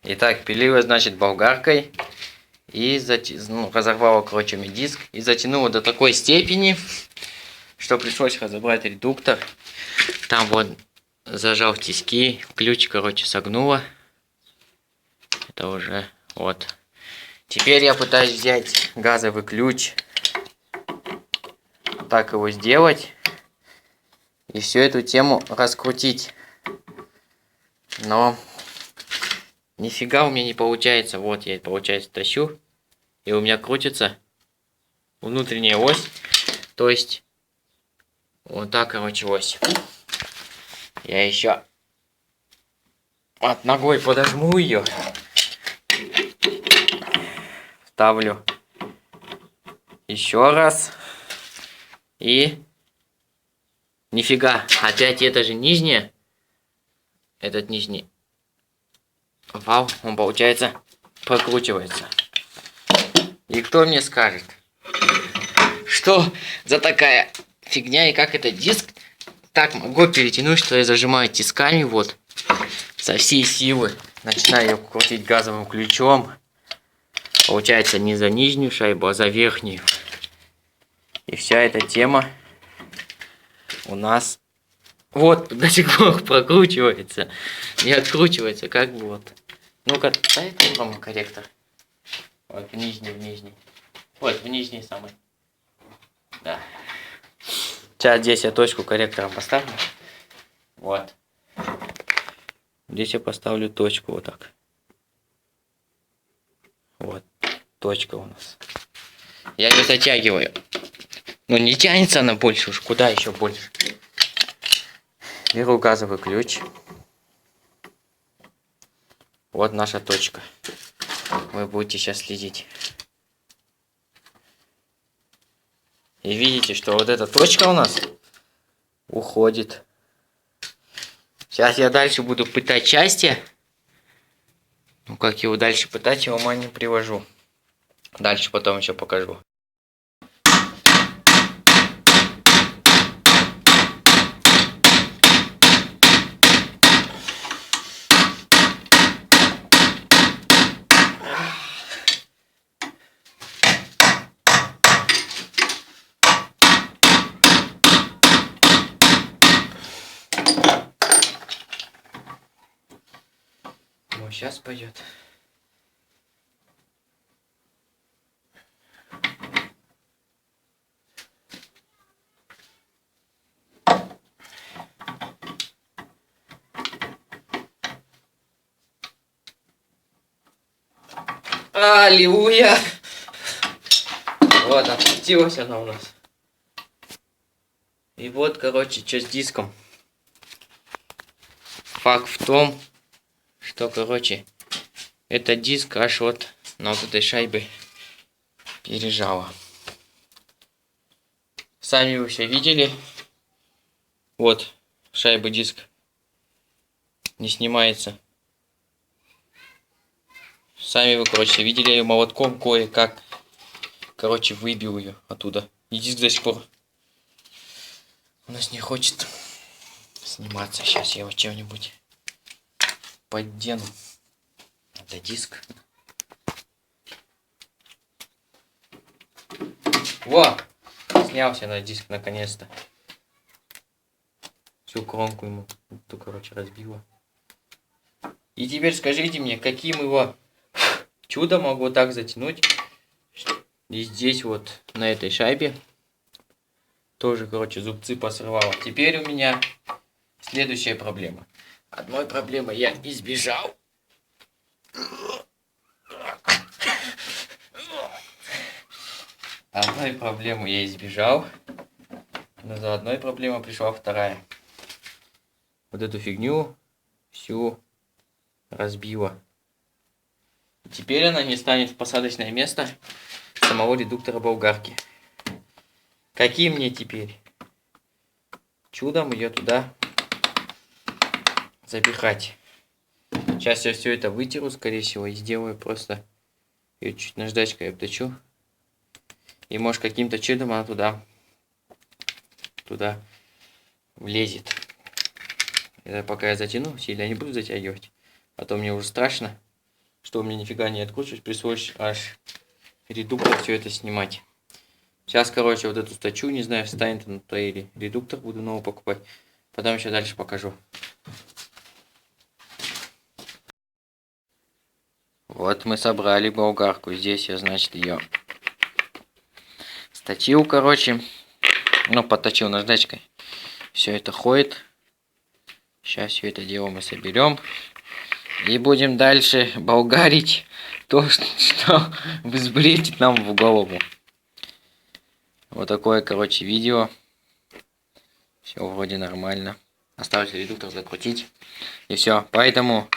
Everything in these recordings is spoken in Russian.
Итак, пилила, значит, болгаркой. И разорвала, короче, мне диск. И затянула до такой степени, что пришлось разобрать редуктор. Там вот зажал тиски. Ключ, короче, согнула. Это уже вот. Теперь я пытаюсь взять газовый ключ. Так его сделать. И всю эту тему раскрутить. Но нифига у меня не получается. Вот я, получается, тащу. И у меня крутится внутренняя ось. То есть вот так, короче, ось. Я еще от ногой подожму ее. Ставлю еще раз. И нифига. Опять это же нижняя. Этот нижний вал, он, получается, прокручивается. И кто мне скажет, что за такая фигня и как этот диск так могу перетянуть, что я зажимаю тисками вот со всей силы. Начинаю ее крутить газовым ключом. Получается не за нижнюю шайбу, а за верхнюю. И вся эта тема у нас вот до сих пор прокручивается. Не откручивается, как бы вот. Ну-ка, дай попробуем корректор. Вот в нижний. Вот в нижний самый. Да. Сейчас здесь я точку корректором поставлю. Вот. Здесь я поставлю точку вот так. Вот. Точка у нас. Я ее затягиваю. Но не тянется она больше уж. Куда еще больше? Беру газовый ключ. Вот наша точка. Вы будете сейчас следить. И видите, что вот эта точка у нас уходит. Сейчас я дальше буду пытать части. Ну, как его дальше пытать, я ума не привожу. Дальше потом еще покажу. Вот сейчас пойдет. Аллилуйя! Вот, опустилась она у нас. И вот, короче, что с диском. Факт в том, что, короче, этот диск аж вот на вот этой шайбе пережало. Сами вы все видели. Вот, шайба диск не снимается. Сами вы, короче, видели ее молотком кое-как. Короче, выбил ее оттуда. И диск до сих пор у нас не хочет сниматься. Сейчас я его чем-нибудь поддену. Это диск. Во! Снялся на диск наконец-то. Всю кромку ему, короче, разбило. И теперь скажите мне, каким его чудом могу так затянуть. И здесь вот на этой шайбе тоже, короче, зубцы посрывало. Теперь у меня следующая проблема. Одной проблемы я избежал. Одной проблемы я избежал. Но за одной проблемой пришла вторая. Вот эту фигню всю разбила. Теперь она не станет в посадочное место самого редуктора болгарки. Каким мне теперь чудом ее туда запихать? Сейчас я все это вытеру, скорее всего, и сделаю просто ее чуть наждачкой обточу. И может каким-то чудом она туда влезет. Это пока я затяну, сильно не буду затягивать. А то мне уже страшно. что мне нифига не откручивать, пришлось аж редуктор все это снимать. Сейчас, короче, вот эту статью, не знаю, встанет на то или редуктор буду новый покупать. Потом еще дальше покажу. Вот мы собрали болгарку. Здесь я, значит, ее статью, короче. Ну, подточил наждачкой. Все это ходит. Сейчас все это дело мы соберем. И будем дальше болгарить то, что взбредит нам в голову. Вот такое, короче, видео. Все вроде нормально. Осталось редуктор закрутить. И все. Поэтому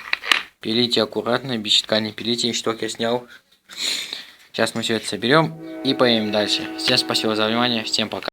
пилите аккуратно, без щитка не пилите. Шток я снял. Сейчас мы все это соберем и поедем дальше. Всем спасибо за внимание. Всем пока.